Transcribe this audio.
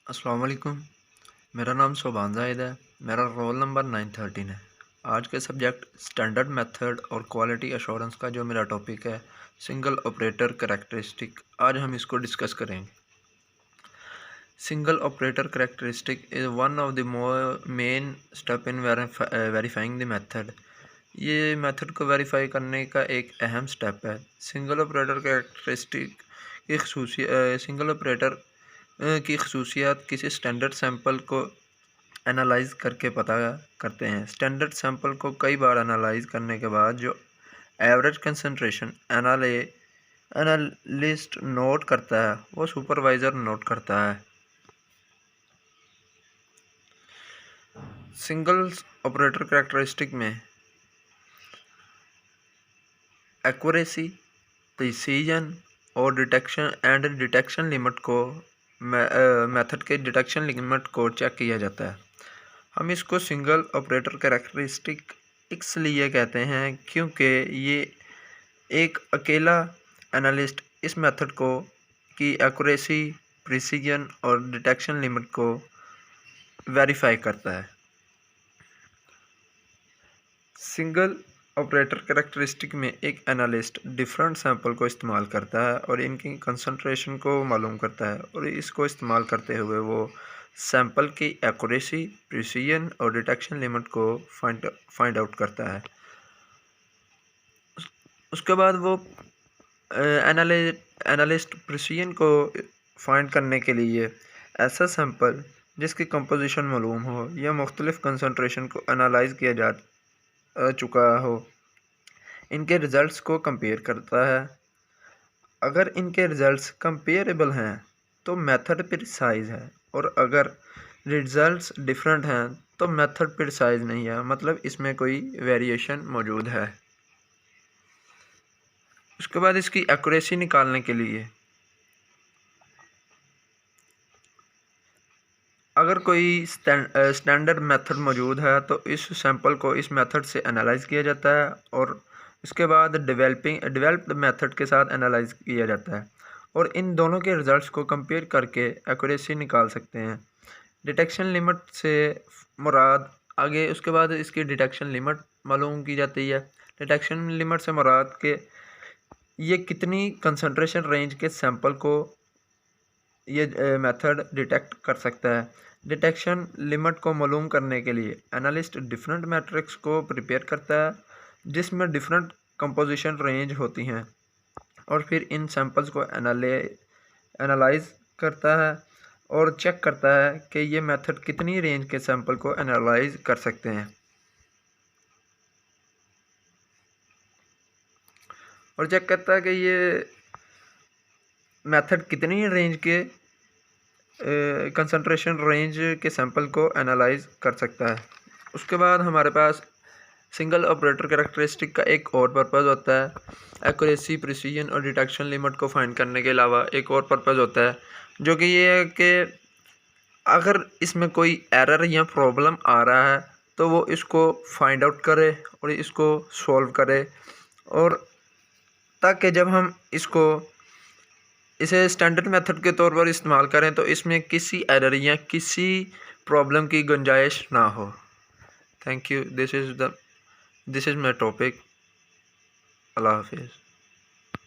अस्सलाम वालेकुम। मेरा नाम शोभान जाहिद है। मेरा रोल नंबर 913 है। आज के सब्जेक्ट स्टैंडर्ड मेथड और क्वालिटी एश्योरेंस का जो मेरा टॉपिक है, सिंगल ऑपरेटर करैक्टरिस्टिक, आज हम इसको डिस्कस करेंगे। Single operator characteristic is one of the main step in verifying the method. ये मेथड को वेरीफाई करने का एक अहम स्टेप है। सिंगल ऑपरेटर करैक्टरिस्टिक की सिंगल ऑपरेटर की खसूसियात किसी स्टैंडर्ड सैंपल को एनालाइज करके पता करते हैं। स्टैंडर्ड सैंपल को कई बार एनालाइज करने के बाद जो एवरेज कंसंट्रेशन एनालिस्ट नोट करता है वो सुपरवाइज़र नोट करता है। सिंगल ऑपरेटर कैरेक्टरिस्टिक में एक्यूरेसी, प्रिसीजन और डिटेक्शन लिमिट को मेथड के डिटेक्शन लिमिट को चेक किया जाता है। हम इसको सिंगल ऑपरेटर कैरेक्टरिस्टिक इसलिए कहते हैं क्योंकि ये एक अकेला एनालिस्ट इस मेथड को की एक्यूरेसी, प्रिसीजन और डिटेक्शन लिमिट को वेरीफाई करता है। सिंगल ऑपरेटर कैरेक्टरिस्टिक में एक एनालिस्ट डिफरेंट सैंपल को इस्तेमाल करता है और इनकी कंसंट्रेशन को मालूम करता है, और इसको इस्तेमाल करते हुए वो सैंपल की एक्यूरेसी, प्रिसीजन और डिटेक्शन लिमिट को फाइंड आउट करता है। उसके बाद वो एनालिस्ट प्रिसीजन को फाइंड करने के लिए ऐसा सैंपल जिसकी कंपोजिशन मालूम हो या मुख्तलिफ कंसंट्रेशन को एनालाइज किया जा चुका हो, इनके रिज़ल्ट्स को कंपेयर करता है। अगर इनके रिज़ल्ट्स कंपेरेबल हैं तो मेथड प्रिसाइज है, और अगर रिज़ल्ट्स डिफरेंट हैं तो मेथड प्रिसाइज नहीं है, मतलब इसमें कोई वेरिएशन मौजूद है। उसके बाद इसकी एक्यूरेसी निकालने के लिए अगर कोई स्टैंडर्ड मेथड मौजूद है तो इस सैंपल को इस मेथड से एनालाइज किया जाता है, और इसके बाद डेवलप्ड मेथड के साथ एनालाइज किया जाता है, और इन दोनों के रिज़ल्ट्स को कंपेयर करके एक्यूरेसी निकाल सकते हैं। डिटेक्शन लिमिट से मुराद आगे उसके बाद इसकी डिटेक्शन लिमिट मालूम की जाती है। डिटेक्शन लिमिट से मुराद के ये कितनी कंसंट्रेशन रेंज के सैंपल को ये मेथड डिटेक्ट कर सकता है। डिटेक्शन लिमिट को मालूम करने के लिए एनालिस्ट डिफरेंट मैट्रिक्स को प्रिपेयर करता है जिसमें डिफरेंट कंपोजिशन रेंज होती हैं, और फिर इन सैंपल्स को एनालाइज करता है और चेक करता है कि ये मेथड कितनी रेंज के सैंपल को एनालाइज कर सकते हैं, और चेक करता है कि ये मेथड कितनी रेंज के कंसंट्रेशन रेंज के सैंपल को एनालाइज कर सकता है। उसके बाद हमारे पास सिंगल ऑपरेटर कैरेक्टरिस्टिक का एक और पर्पज़ होता है। एक्यूरेसी, प्रिसीजन और डिटेक्शन लिमिट को फाइंड करने के अलावा एक और पर्पज़ होता है, जो कि ये है कि अगर इसमें कोई एरर या प्रॉब्लम आ रहा है तो वो इसको फाइंड आउट करे और इसको सॉल्व करे, और ताकि जब हम इसे स्टैंडर्ड मेथड के तौर पर इस्तेमाल करें तो इसमें किसी एरर या किसी प्रॉब्लम की गुंजाइश ना हो। Thank you. This is my topic. Allah हाफिज़।